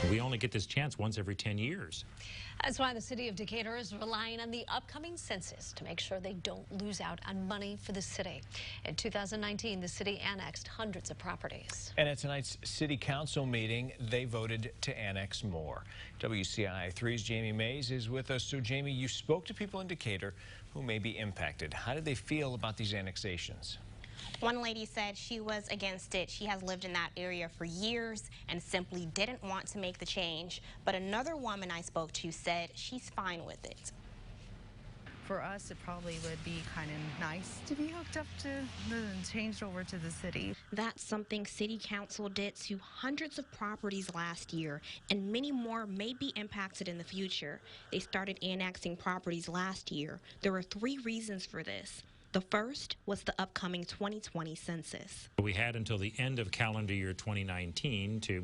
We only get this chance once every 10 years. That's why the city of Decatur is relying on the upcoming census to make sure they don't lose out on money for the city. In 2019, the city annexed hundreds of properties. And at tonight's city council meeting, they voted to annex more. WCIA 3's Jamie Mays is with us. So, Jamie, you spoke to people in Decatur who may be impacted. How did they feel about these annexations? One lady said she was against it. She has lived in that area for years and simply didn't want to make the change. But another woman I spoke to said she's fine with it. For us, it probably would be kind of nice to be hooked up to changed over to the city. That's something city council did to hundreds of properties last year, and many more may be impacted in the future. They started annexing properties last year. There were 3 reasons for this. The first was the upcoming 2020 census. We had until the end of calendar year 2019 to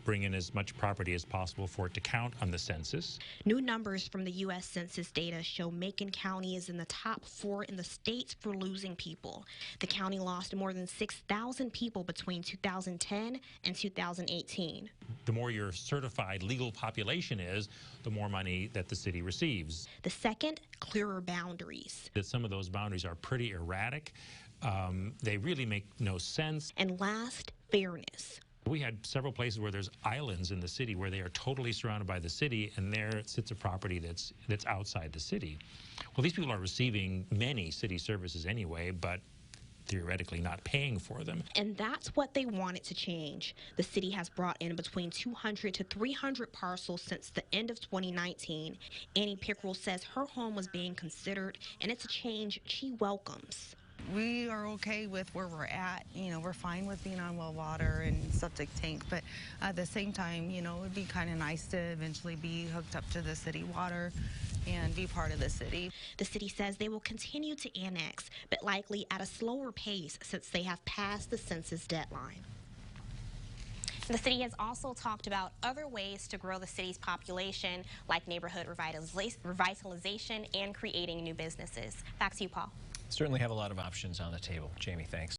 bring in as much property as possible for it to count on the census. New numbers from the U.S. Census data show Macon County is in the top 4 in the states for losing people. The county lost more than 6,000 people between 2010 and 2018. The more your certified legal population is, the more money that the city receives. The second, clearer boundaries. That some of those boundaries are pretty erratic. They really make no sense. And last, fairness. We had several places where there's islands in the city where they are totally surrounded by the city, and there sits a property that's outside the city. Well, these people are receiving many city services anyway, but theoretically not paying for them. And that's what they wanted to change. The city has brought in between 200 to 300 parcels since the end of 2019. Annie Pickrell says her home was being considered, and it's a change she welcomes. We are okay with where we're at. You know, we're fine with being on well water and septic tank, but at the same time, you know, it would be kind of nice to eventually be hooked up to the city water and be part of the city. The city says they will continue to annex, but likely at a slower pace since they have passed the census deadline. The city has also talked about other ways to grow the city's population, like neighborhood revitalization and creating new businesses. Back to you, Paul. Certainly have a lot of options on the table. Jamie, thanks.